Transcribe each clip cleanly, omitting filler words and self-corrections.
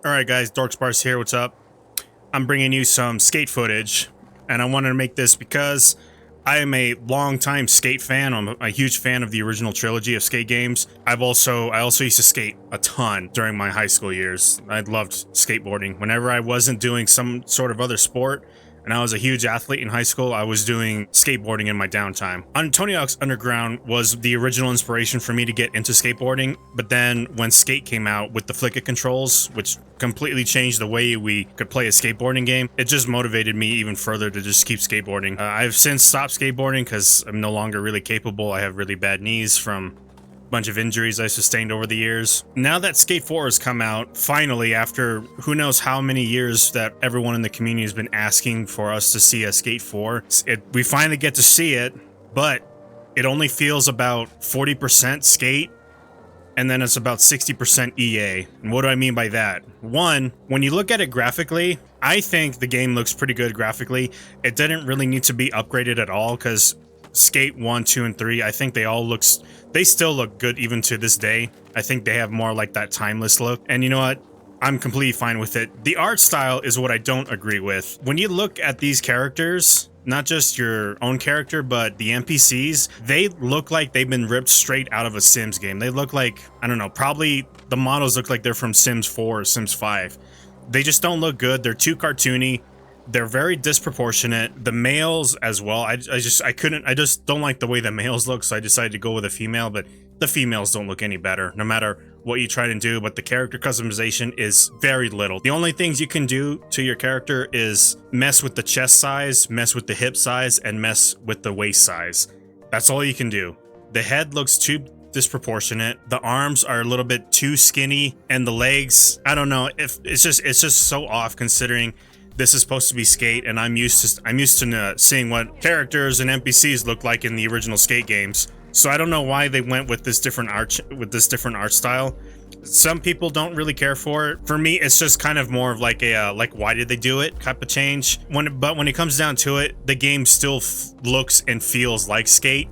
Alright guys, Dorkspars here, what's up? I'm bringing you some skate footage, and I wanted to make this because I am a longtime skate fan. I'm a huge fan of the original trilogy of skate games. I also used to skate a ton during my high school years. I loved skateboarding. Whenever I wasn't doing some sort of other sport, and I was a huge athlete in high school, I was doing skateboarding in my downtime. Tony Hawk's Underground was the original inspiration for me to get into skateboarding, but then when Skate came out with the flick controls, which completely changed the way we could play a skateboarding game, it just motivated me even further to just keep skateboarding. I've since stopped skateboarding because I'm no longer really capable. I have really bad knees from bunch of injuries I sustained over the years. Now that Skate 4 has come out, finally, after who knows how many years that everyone in the community has been asking for us to see a Skate 4, we finally get to see it, but it only feels about 40% Skate, and then it's about 60% EA. And what do I mean by that? One, when you look at it graphically, I think the game looks pretty good graphically. It didn't really need to be upgraded at all, because Skate 1, 2, and 3, I think they still look good even to this day. I think they have more like that timeless look. And you know what? I'm completely fine with it. The art style is what I don't agree with. When you look at these characters, not just your own character, but the NPCs, they look like they've been ripped straight out of a Sims game. They look like, I don't know, probably the models look like they're from Sims 4 or Sims 5. They just don't look good. They're too cartoony. They're very disproportionate. The males as well. I just don't like the way the males look, so I decided to go with a female, but the females don't look any better, no matter what you try to do. But the character customization is very little. The only things you can do to your character is mess with the chest size, mess with the hip size, and mess with the waist size. That's all you can do. The head looks too disproportionate. The arms are a little bit too skinny, and the legs, I don't know, if it's just so off, considering this is supposed to be Skate, and I'm used to seeing what characters and NPCs look like in the original Skate games. So I don't know why they went with this different art style. Some people don't really care for it. For me, it's just kind of more of like a why did they do it type of change. But when it comes down to it, the game still looks and feels like Skate.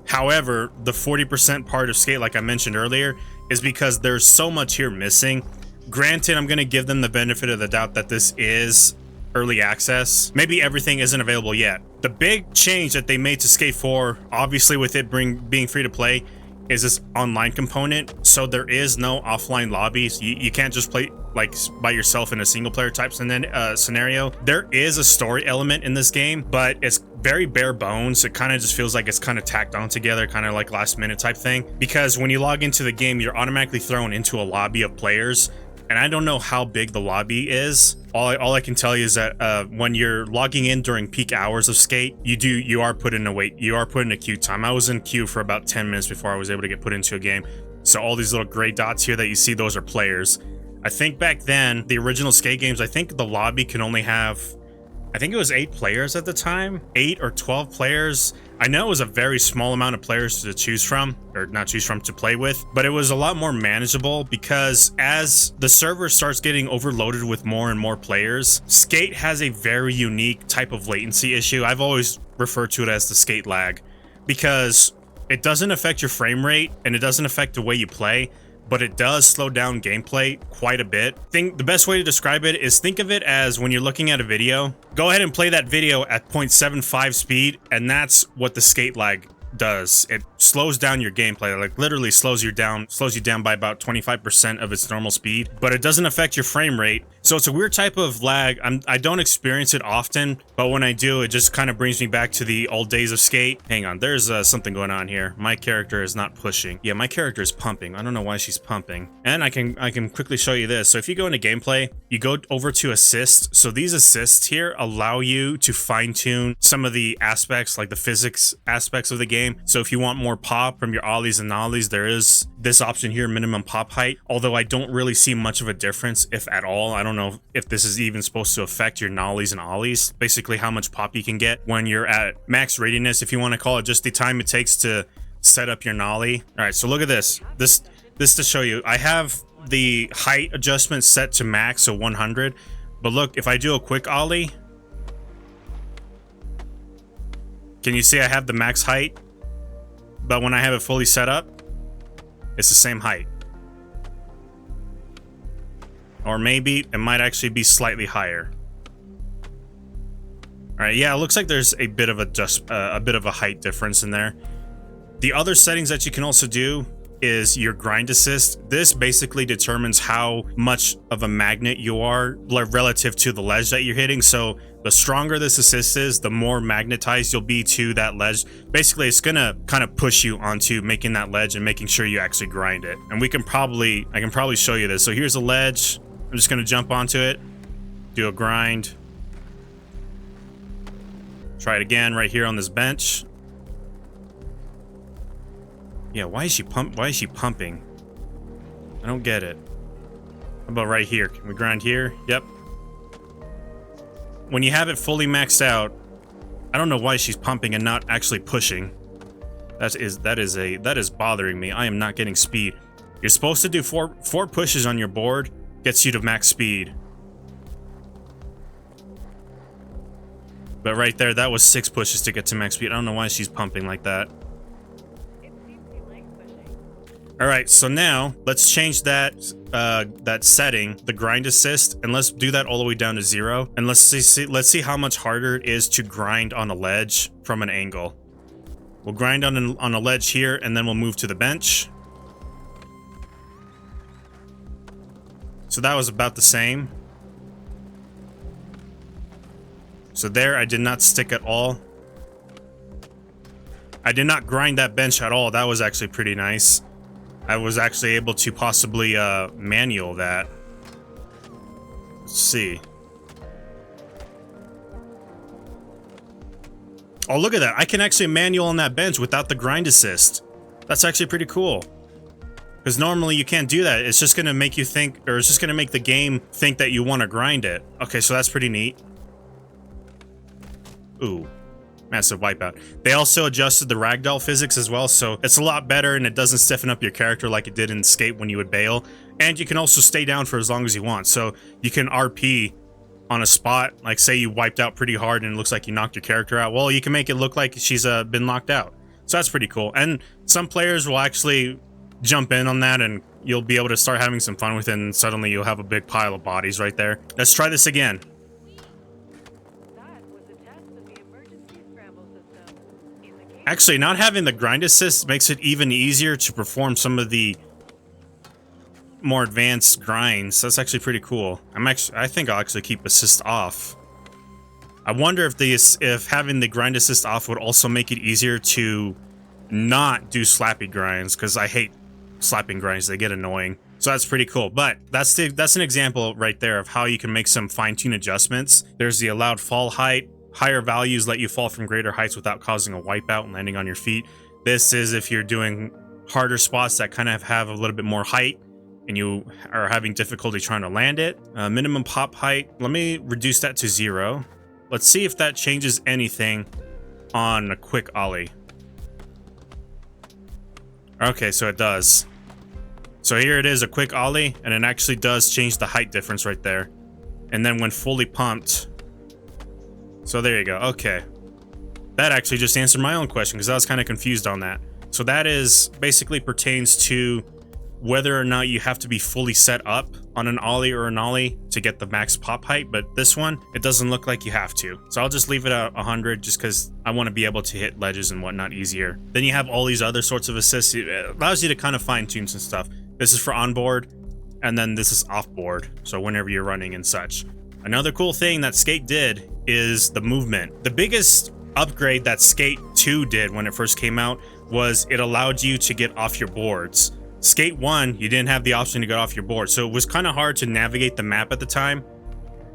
However, the 40% part of Skate, like I mentioned earlier, is because there's so much here missing. Granted, I'm gonna give them the benefit of the doubt that this is early access. Maybe everything isn't available yet. The big change that they made to Skate 4, obviously with it being free to play, is this online component. So there is no offline lobbies. You can't just play like by yourself in a single player type scenario. There is a story element in this game, but it's very bare bones. It kind of just feels like it's kind of tacked on together, kind of like last minute type thing. Because when you log into the game, you're automatically thrown into a lobby of players. And I don't know how big the lobby is. All I can tell you is that when you're logging in during peak hours of Skate, you are put in a queue time. I was in queue for about 10 minutes before I was able to get put into a game. So all these little gray dots here that you see, those are players. I think back then, the original Skate games, I think the lobby can only have, I think it was 8 players at the time, 8 or 12 players. I know it was a very small amount of players to choose from, or not choose from, to play with, but it was a lot more manageable because as the server starts getting overloaded with more and more players, Skate has a very unique type of latency issue. I've always referred to it as the Skate lag, because it doesn't affect your frame rate and it doesn't affect the way you play, but it does slow down gameplay quite a bit. The best way to describe it is, think of it as when you're looking at a video, go ahead and play that video at 0.75 speed, and that's what the Skate lag does. It slows down your gameplay, like literally slows you down by about 25% of its normal speed, but it doesn't affect your frame rate. So it's a weird type of lag. I don't experience it often, but when I do, it just kind of brings me back to the old days of Skate. Hang on, there's something going on here. My character is not pushing. Yeah, my character is pumping. I don't know why she's pumping. And I can quickly show you this. So if you go into gameplay, you go over to assist. So these assists here allow you to fine tune some of the aspects, like the physics aspects of the game. So if you want more pop from your ollies and nollies, there is this option here, minimum pop height. Although I don't really see much of a difference, if at all. I don't know if this is even supposed to affect your nollies and ollies. Basically how much pop you can get when you're at max readiness, if you want to call it just the time it takes to set up your nollie. All right, so look at this. This to show you. I have the height adjustment set to max, so 100. But look, if I do a quick ollie, can you see I have the max height? But when I have it fully set up, it's the same height. Or maybe it might actually be slightly higher. All right, yeah, it looks like there's a bit of a height difference in there. The other settings that you can also do is your grind assist. This basically determines how much of a magnet you are relative to the ledge that you're hitting. So the stronger this assist is, the more magnetized you'll be to that ledge. Basically, it's gonna kind of push you onto making that ledge and making sure you actually grind it. And I can probably show you this. So here's a ledge. I'm just gonna jump onto it, do a grind. Try it again right here on this bench. Yeah, why is she pumping? I don't get it. How about right here? Can we grind here? Yep. When you have it fully maxed out, I don't know why she's pumping and not actually pushing. That is bothering me. I am not getting speed. You're supposed to do four pushes on your board, gets you to max speed. But right there, that was 6 pushes to get to max speed. I don't know why she's pumping like that. All right, so now let's change that setting, the grind assist, and let's do that all the way down to 0. And let's see how much harder it is to grind on a ledge from an angle. We'll grind on a ledge here, and then we'll move to the bench. So that was about the same. So there, I did not stick at all. I did not grind that bench at all. That was actually pretty nice. I was actually able to possibly manual that. Let's see. Oh, look at that. I can actually manual on that bench without the grind assist. That's actually pretty cool. Because normally you can't do that. It's just going to make you think, or it's just going to make the game think that you want to grind it. Okay, so that's pretty neat. Ooh. Massive wipeout. They also adjusted the ragdoll physics as well, so it's a lot better and it doesn't stiffen up your character like it did in Skate when you would bail. And you can also stay down for as long as you want. So you can RP on a spot, like say you wiped out pretty hard and it looks like you knocked your character out. Well, you can make it look like she's been knocked out. So that's pretty cool. And some players will actually jump in on that and you'll be able to start having some fun with it, and suddenly you'll have a big pile of bodies right there. Let's try this again. Actually, not having the grind assist makes it even easier to perform some of the more advanced grinds. That's actually pretty cool. I think I'll actually keep assist off. I wonder if having the grind assist off would also make it easier to not do slappy grinds, because I hate slapping grinds. They get annoying. So that's pretty cool. But that's an example right there of how you can make some fine-tune adjustments. There's the allowed fall height. Higher values let you fall from greater heights without causing a wipeout and landing on your feet. This is if you're doing harder spots that kind of have a little bit more height and you are having difficulty trying to land it. Minimum pop height, let me reduce that to 0. Let's see if that changes anything on a quick ollie. Okay, so it does. So here it is, a quick ollie, and it actually does change the height difference right there. And then when fully pumped, so there you go. Okay. That actually just answered my own question, because I was kind of confused on that. So that is basically pertains to whether or not you have to be fully set up on an ollie or an ollie to get the max pop height. But this one, it doesn't look like you have to. So I'll just leave it at 100 just because I want to be able to hit ledges and whatnot easier. Then you have all these other sorts of assists. It allows you to kind of fine tune some stuff. This is for onboard, and then this is offboard. So whenever you're running and such. Another cool thing that Skate did is the movement. The biggest upgrade that Skate 2 did when it first came out was it allowed you to get off your boards. Skate 1, you didn't have the option to get off your board, so it was kind of hard to navigate the map at the time.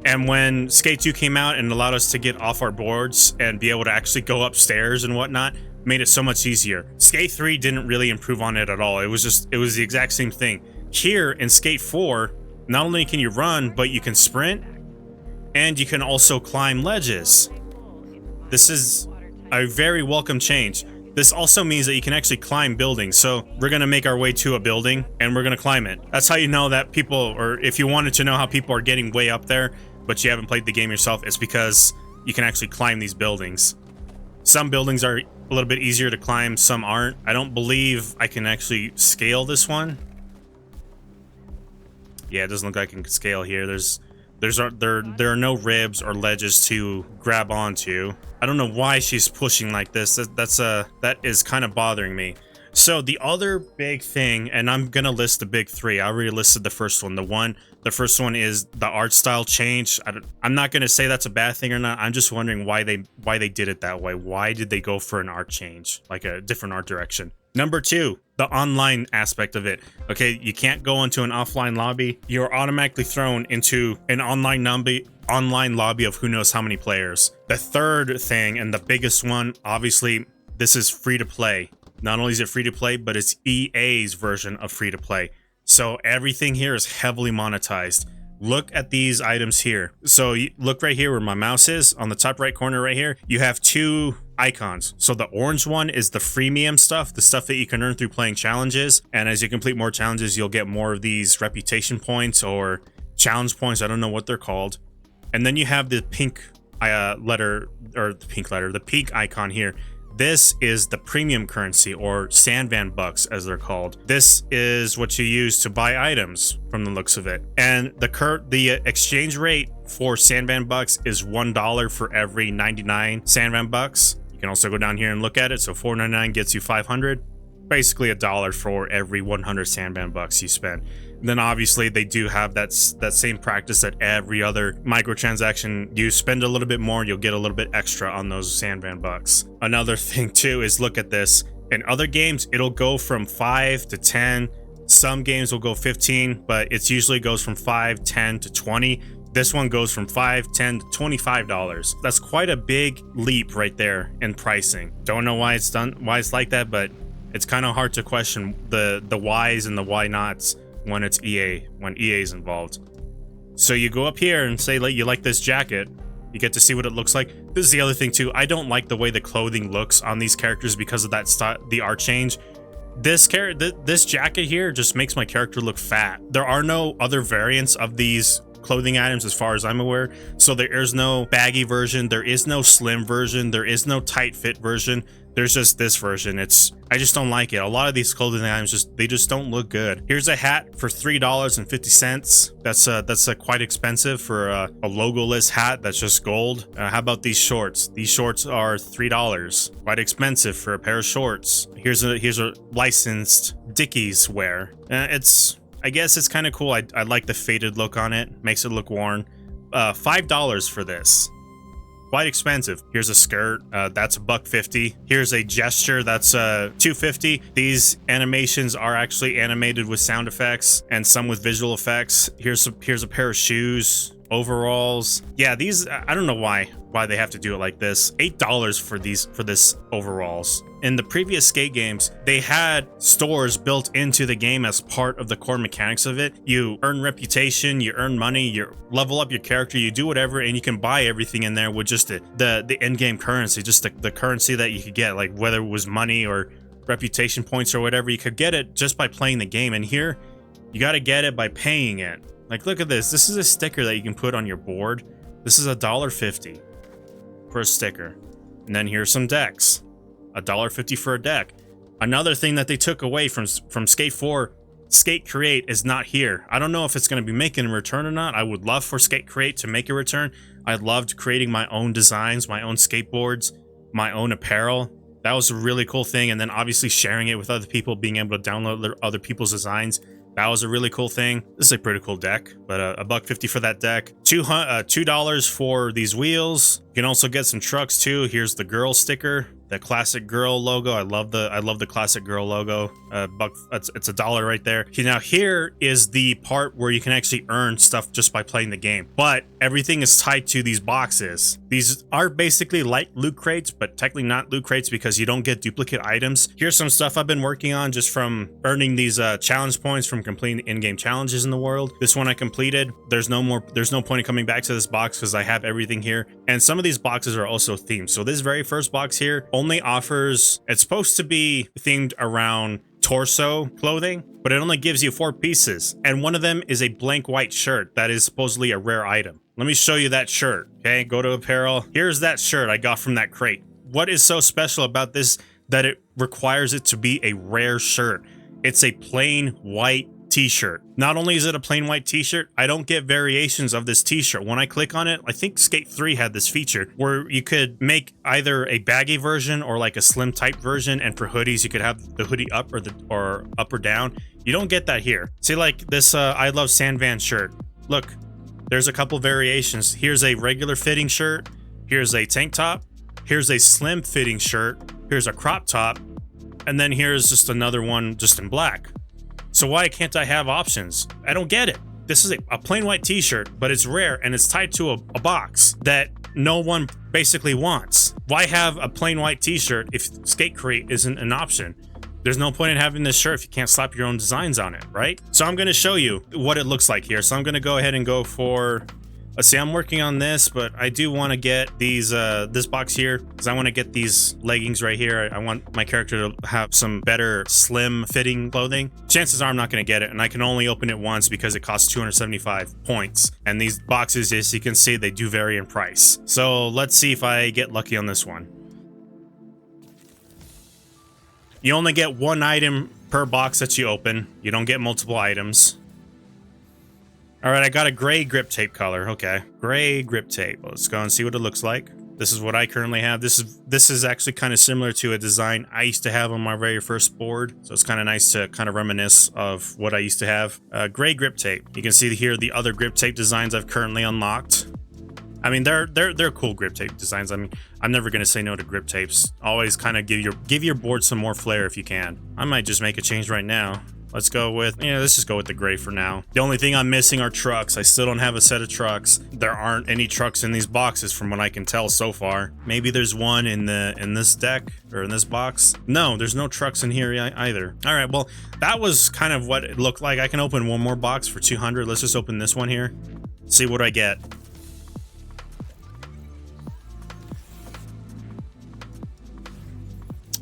And when Skate 2 came out and allowed us to get off our boards and be able to actually go upstairs and whatnot, made it so much easier. Skate 3 didn't really improve on it at all. It was the exact same thing. Here in Skate 4, not only can you run, but you can sprint, and you can also climb ledges. This is a very welcome change. This also means that you can actually climb buildings. So we're going to make our way to a building and we're going to climb it. That's how you know that people, or if you wanted to know how people are getting way up there, but you haven't played the game yourself, it's because you can actually climb these buildings. Some buildings are a little bit easier to climb, some aren't. I don't believe I can actually scale this one. Yeah, it doesn't look like I can scale here. There are no ribs or ledges to grab onto. I don't know why she's pushing like this. That is kind of bothering me. So the other big thing, and I'm gonna list the big three. I already listed the first one. The first one is the art style change. I'm not gonna say that's a bad thing or not. I'm just wondering why they did it that way. Why did they go for an art change, like a different art direction? Number two, the online aspect of it. Okay, you can't go into an offline lobby. You're automatically thrown into an online lobby of who knows how many players. The third thing, and the biggest one, obviously, this is free to play. Not only is it free to play, but it's EA's version of free to play. So everything here is heavily monetized. Look at these items here. So you look right here where my mouse is, on the top right corner right here, you have two icons. So the orange one is the freemium stuff, the stuff that you can earn through playing challenges. And as you complete more challenges, you'll get more of these reputation points or challenge points. I don't know what they're called. And then you have the pink the pink icon here. This is the premium currency, or Sandvan bucks as they're called. This is what you use to buy items from the looks of it. And the exchange rate for Sandvan bucks is $1 for every 99 Sandvan bucks. You can also go down here and look at it. So $4.99 gets you 500. Basically $1 for every 100 Sandvan bucks you spend. And then obviously they do have that same practice that every other microtransaction, you spend a little bit more, you'll get a little bit extra on those Sandvan bucks. Another thing too is, look at this. In other games, it'll go from 5 to 10. Some games will go 15, but it usually goes from 5, 10 to 20. This one goes from $5, $10 to $25. That's quite a big leap right there in pricing. Don't know why it's like that, but it's kind of hard to question the whys and the why nots when it's EA, when EA is involved. So you go up here and say, like, you like this jacket. You get to see what it looks like. This is the other thing too. I don't like the way the clothing looks on these characters because of that the art change. This jacket here just makes my character look fat. There are no other variants of these clothing items as far as I'm aware. So there is no baggy version, there is no slim version, there is no tight fit version. There's just this version. I just don't like it. A lot of these clothing items they just don't look good. Here's a hat for $3.50. That's quite expensive for a logoless hat that's just gold. How about these shorts? These shorts are $3. Quite expensive for a pair of shorts. Here's a licensed Dickies wear. I guess it's kind of cool. I like the faded look on it. Makes it look worn. $5 for this. Quite expensive. Here's a skirt, that's $1.50. Here's a gesture, that's $2.50. These animations are actually animated with sound effects and some with visual effects. Here's a pair of shoes, overalls. Yeah, these, I don't know why they have to do it like this. $8 for this overalls. In the previous skate games, they had stores built into the game as part of the core mechanics of it. You earn reputation, you earn money, you level up your character, you do whatever, and you can buy everything in there with just the in-game currency, just the currency that you could get, like whether it was money or reputation points or whatever. You could get it just by playing the game, and here you got to get it by paying it. Like, look at this. This is a sticker that you can put on your board. This is $1.50 for a sticker. And then here's some decks. $1.50 for a deck. Another thing that they took away from Skate 4, Skate Create is not here. I don't know if it's going to be making a return or not. I would love for Skate Create to make a return. I loved creating my own designs, my own skateboards, my own apparel. That was a really cool thing. And then obviously sharing it with other people, being able to download other people's designs. That was a really cool thing. This is a pretty cool deck, but $1.50 for that deck. $2 for these wheels. You can also get some trucks too. Here's the girl sticker, the classic girl logo. I love the classic girl logo. It's $1 right there. Now here is the part where you can actually earn stuff just by playing the game, but everything is tied to these boxes. These are basically like loot crates, but technically not loot crates because you don't get duplicate items. Here's some stuff I've been working on just from earning these challenge points from completing in-game challenges in the world. This one I completed. There's no point in coming back to this box because I have everything here. And some of these boxes are also themed. So this very first box here only offers, it's supposed to be themed around torso clothing, but it only gives you 4 pieces. And one of them is a blank white shirt that is supposedly a rare item. Let me show you that shirt. Okay, go to apparel. Here's that shirt I got from that crate. What is so special about this that it requires it to be a rare shirt? It's a plain white t-shirt. Not only is it a plain white t-shirt, I don't get variations of this t-shirt. When I click on it, I think Skate 3 had this feature where you could make either a baggy version or like a slim type version, and for hoodies you could have the hoodie up or up or down. You don't get that here. See, like this I Love Sandvan shirt. Look, there's a couple variations. Here's a regular fitting shirt, here's a tank top, here's a slim fitting shirt, here's a crop top, and then here's just another one just in black. So why can't I have options? I don't get it. This is a plain white t-shirt, but it's rare and it's tied to a box that no one basically wants. Why have a plain white t-shirt if Skate Crate isn't an option? There's no point in having this shirt if you can't slap your own designs on it, right? So I'm going to show you what it looks like here. So I'm going to go ahead and go for, let's see, I'm working on this, but I do want to get these, this box here, because I want to get these leggings right here. I want my character to have some better slim fitting clothing. Chances are I'm not going to get it, and I can only open it once because it costs 275 points. And these boxes, as you can see, they do vary in price. So let's see if I get lucky on this one. You only get one item per box that you open. You don't get multiple items. All right, I got a gray grip tape color. Okay, gray grip tape. Let's go and see what it looks like. This is what I currently have. This is actually kind of similar to a design I used to have on my very first board. So it's kind of nice to kind of reminisce of what I used to have. Gray grip tape. You can see here the other grip tape designs I've currently unlocked. I mean, they're cool grip tape designs. I mean, I'm never gonna say no to grip tapes. Always kind of give your board some more flair if you can. I might just make a change right now. Let's go with, let's just go with the gray for now. The only thing I'm missing are trucks. I still don't have a set of trucks. There aren't any trucks in these boxes from what I can tell so far. Maybe there's one in this deck or in this box. No, there's no trucks in here either. All right, well, that was kind of what it looked like. I can open one more box for 200. Let's just open this one here. See what I get.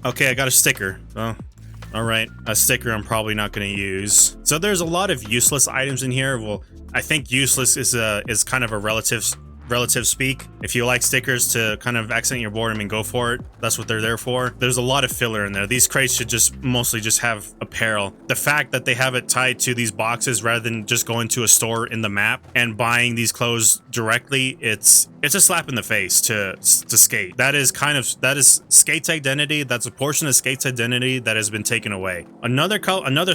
Okay, I got a sticker. Oh, all right, a sticker I'm probably not going to use. So there's a lot of useless items in here. Well, I think useless is kind of a relative speak. If you like stickers to kind of accent your board, I mean, go for it. That's what they're there for. There's a lot of filler in there. These crates should just mostly just have apparel. The fact that they have it tied to these boxes rather than just going to a store in the map and buying these clothes directly, it's a slap in the face to Skate. That is Skate's identity. That's a portion of Skate's identity that has been taken away. Another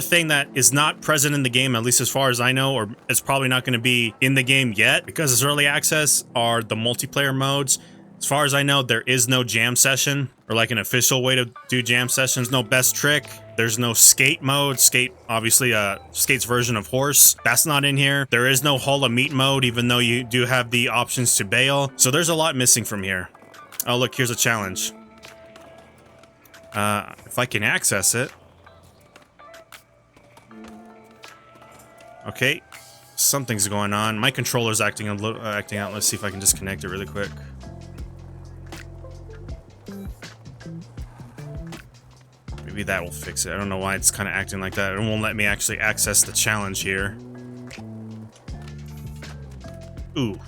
thing that is not present in the game, at least as far as I know, or it's probably not going to be in the game yet because it's early access, are the multiplayer modes. As far as I know, there is no jam session or like an official way to do jam sessions. No best trick. There's no skate mode. Skate, obviously, Skate's version of horse. That's not in here. There is no Hall of Meat mode, even though you do have the options to bail. So there's a lot missing from here. Oh, look, here's a challenge. If I can access it. Okay. Something's going on. My controller's acting out. Let's see if I can disconnect it really quick. Maybe that will fix it. I don't know why it's kind of acting like that. It won't let me actually access the challenge here. Ooh,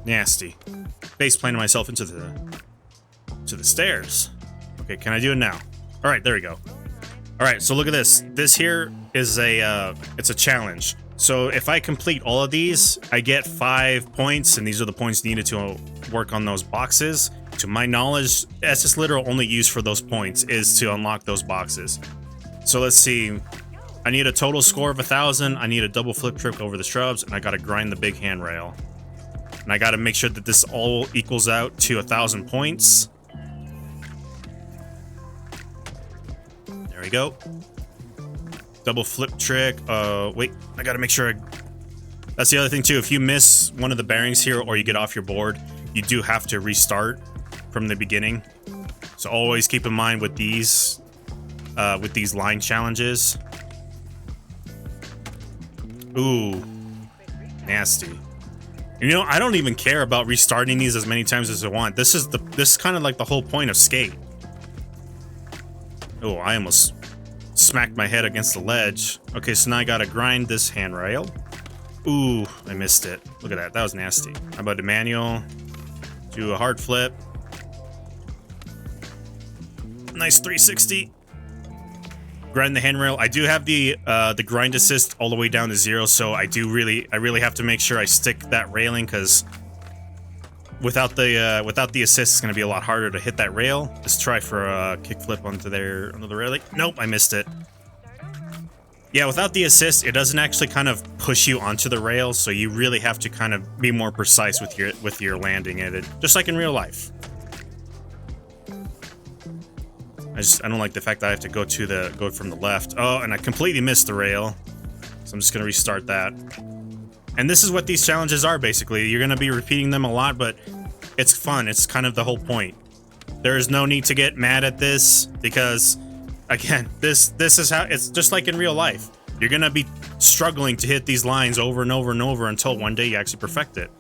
nasty. Face planted myself into the stairs. Okay, can I do it now? All right, there we go. All right, so look at this. This here is it's a challenge. So if I complete all of these, I get 5 points, and these are the points needed to work on those boxes. To my knowledge, SS Literal only used for those points is to unlock those boxes. So let's see. I need a total score of 1,000. I need a double flip trick over the shrubs, and I gotta grind the big handrail. And I gotta make sure that this all equals out to 1,000 points. There we go. Double flip trick. Wait, I gotta make sure that's the other thing too. If you miss one of the bearings here or you get off your board, you do have to restart from the beginning. So always keep in mind with these line challenges. Ooh, nasty. You know, I don't even care about restarting these as many times as I want. This is kind of like the whole point of Skate. Oh, I almost smacked my head against the ledge. Okay, so now I gotta grind this handrail. Ooh, I missed it. Look at that. That was nasty. How about the manual? Do a hard flip. Nice 360. grind the handrail. I do have the grind assist all the way down to 0, so I really have to make sure I stick that railing, because without the assist, it's going to be a lot harder to hit that rail. Let's try for a kickflip onto the railing. Nope, I missed it. Yeah, without the assist, it doesn't actually kind of push you onto the rail, so you really have to kind of be more precise with your landing in it, just like in real life. I don't like the fact that I have to go from the left. Oh, and I completely missed the rail, so I'm just gonna restart that. And this is what these challenges are, basically. You're gonna be repeating them a lot, but it's fun. It's kind of the whole point. There is no need to get mad at this, because again, this is how it's just like in real life. You're gonna be struggling to hit these lines over and over and over until one day you actually perfect it.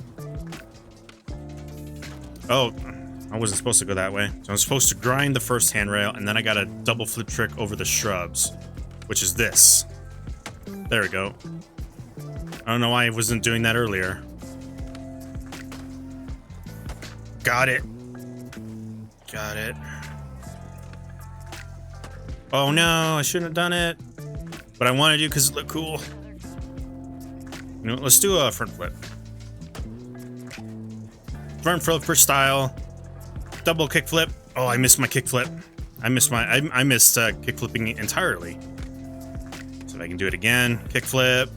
Oh, I wasn't supposed to go that way. So I'm supposed to grind the first handrail, and then I got a double flip trick over the shrubs, which is this. There we go. I don't know why I wasn't doing that earlier. Got it. Got it. Oh no, I shouldn't have done it. But I wanted to because it looked cool. You know, let's do a front flip. Front flip for style. Double kick flip. Oh, I missed my kick flip. I missed kick flipping entirely. So if I can do it again. Kick flip.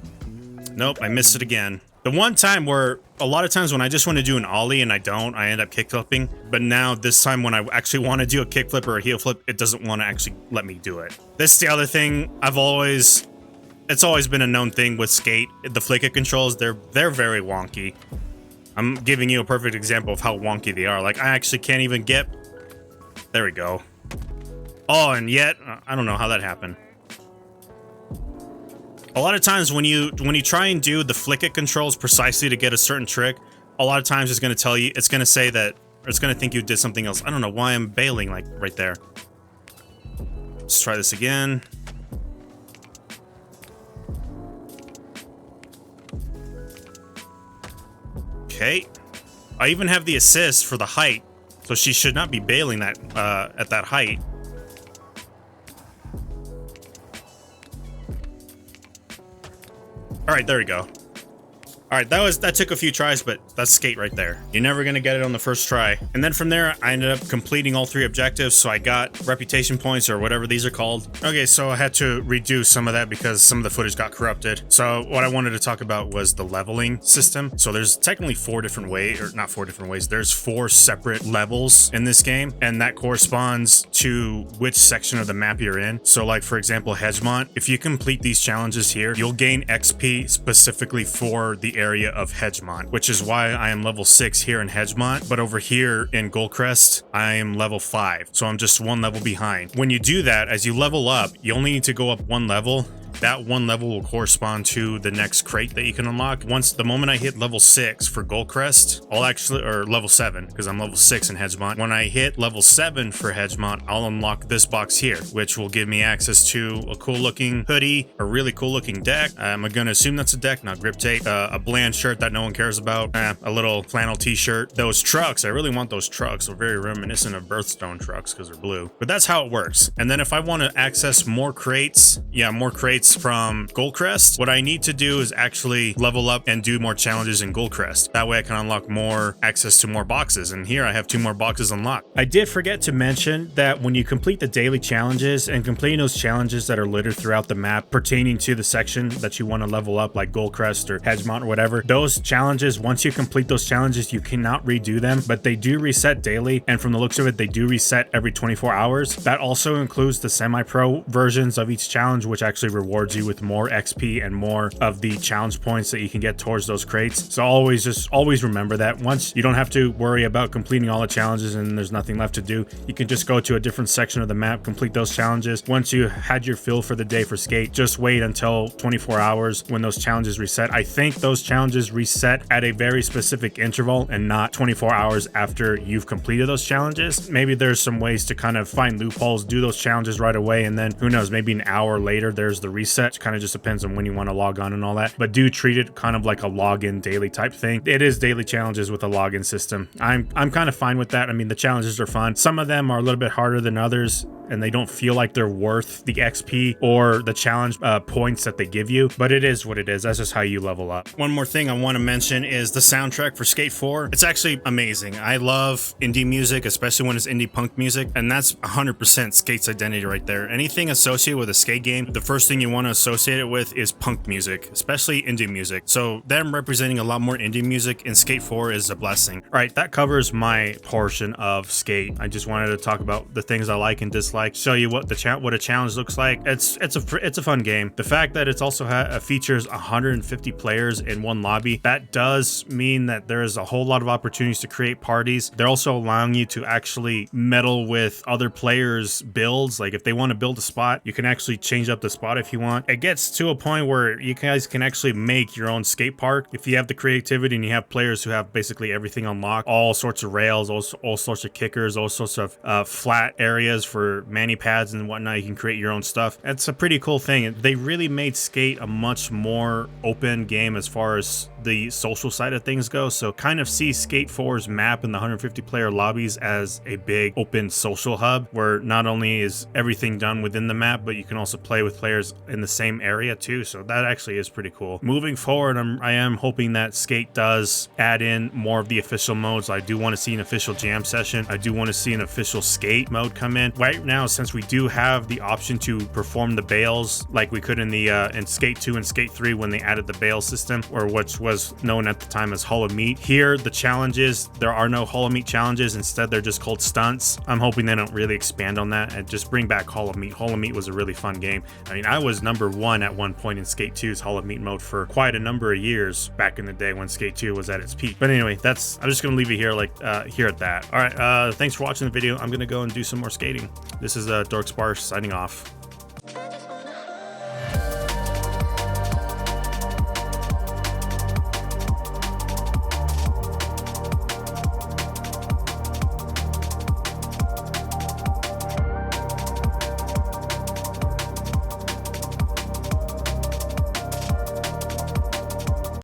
Nope, I missed it again. The one time where a lot of times when I just want to do an ollie and I don't, I end up kick flipping. But now this time when I actually want to do a kick flip or a heel flip, it doesn't want to actually let me do it. This is the other thing it's always been a known thing with Skate. The flicker controls, they're very wonky. I'm giving you a perfect example of how wonky they are. Like, I actually can't even get... There we go. Oh, and yet, I don't know how that happened. A lot of times when you try and do the flick it controls precisely to get a certain trick, a lot of times it's going to tell you, it's going to say that, or it's going to think you did something else. I don't know why I'm bailing like right there. Let's try this again. Okay. I even have the assist for the height, so she should not be bailing that at that height. All right, there we go. All right, that took a few tries, but that's Skate right there. You're never gonna get it on the first try. And then from there, I ended up completing all 3 objectives, so I got reputation points or whatever these are called. Okay, so I had to redo some of that because some of the footage got corrupted. So what I wanted to talk about was the leveling system. So there's technically 4 different ways, or not 4 different ways. There's 4 separate levels in this game, and that corresponds to which section of the map you're in. So like, for example, Hedgemont, if you complete these challenges here, you'll gain XP specifically for the area of Hedgemont, which is why I am level 6 here in Hedgemont, but over here in Goldcrest, I am level 5. So I'm just 1 level behind. When you do that, as you level up, you only need to go up 1 level. That 1 level will correspond to the next crate that you can unlock. The moment I hit level 6 for Goldcrest, or level 7, because I'm level 6 in Hedgemont. When I hit level 7 for Hedgemont, I'll unlock this box here, which will give me access to a cool looking hoodie, a really cool looking deck. I'm gonna assume that's a deck, not grip tape. A bland shirt that no one cares about. A little flannel t-shirt. Those trucks, I really want those trucks. They're very reminiscent of Birthstone trucks because they're blue. But that's how it works. And then if I want to access more crates, from Goldcrest, what I need to do is actually level up and do more challenges in Goldcrest. That way I can unlock more access to more boxes, and here I have 2 more boxes unlocked. I did forget to mention that when you complete the daily challenges and completing those challenges that are littered throughout the map pertaining to the section that you want to level up, like Goldcrest or Hedgemont or whatever, those challenges, once you complete those challenges, you cannot redo them, but they do reset daily, and from the looks of it, they do reset every 24 hours. That also includes the semi-pro versions of each challenge, which actually rewards you with more XP and more of the challenge points that you can get towards those crates. So always remember that. Once you don't have to worry about completing all the challenges and there's nothing left to do, you can just go to a different section of the map, complete those challenges. Once you had your fill for the day for Skate, just wait until 24 hours when those challenges reset. I think those challenges reset at a very specific interval and not 24 hours after you've completed those challenges. Maybe there's some ways to kind of find loopholes, do those challenges right away, and then who knows, maybe an hour later there's the reset. It kind of just depends on when you want to log on and all that, but do treat it kind of like a login daily type thing. It is daily challenges with a login system. I'm kind of fine with that. I mean, the challenges are fun. Some of them are a little bit harder than others. and they don't feel like they're worth the XP or the challenge points that they give you, but it is what it is. That's just how you level up. One more thing I want to mention is the soundtrack for Skate 4. It's actually amazing. I love indie music, especially when it's indie punk music, and that's 100% Skate's identity right there. Anything associated with a Skate game, the first thing you want to associate it with is punk music, especially indie music. So them representing a lot more indie music in Skate 4 is a blessing. All right, that covers my portion of Skate. I just wanted to talk about the things I like and dislike, show you what a challenge looks like. It's a fun game. The fact that it's also features 150 players in one lobby, that does mean that there is a whole lot of opportunities to create parties. They're also allowing you to actually meddle with other players' builds. Like if they want to build a spot, you can actually change up the spot if you want. It gets to a point where you guys can actually make your own skate park if you have the creativity and you have players who have basically everything unlocked, all sorts of rails, all sorts of kickers, all sorts of flat areas for mani pads and whatnot. You can create your own stuff. It's a pretty cool thing. They really made Skate a much more open game as far as the social side of things go. So kind of see Skate 4's map and the 150 player lobbies as a big open social hub where not only is everything done within the map, but you can also play with players in the same area too. So that actually is pretty cool. Moving forward, I am hoping that Skate does add in more of the official modes. I do want to see an official jam session. I do want to see an official skate mode come in. Right now, since we do have the option to perform the bales like we could in the in Skate 2 and Skate 3 when they added the bale system, or which was known at the time as Hall of Meat. Here, the challenges, there are no Hall of Meat challenges. Instead, they're just called stunts. I'm hoping they don't really expand on that and just bring back Hall of Meat. Hall of Meat was a really fun game. I mean, I was #1 at one point in Skate 2's Hall of Meat mode for quite a number of years back in the day when Skate 2 was at its peak. But anyway, I'm just gonna leave it here, here at that. All right, thanks for watching the video. I'm gonna go and do some more skating. This is Dork Sparsh signing off.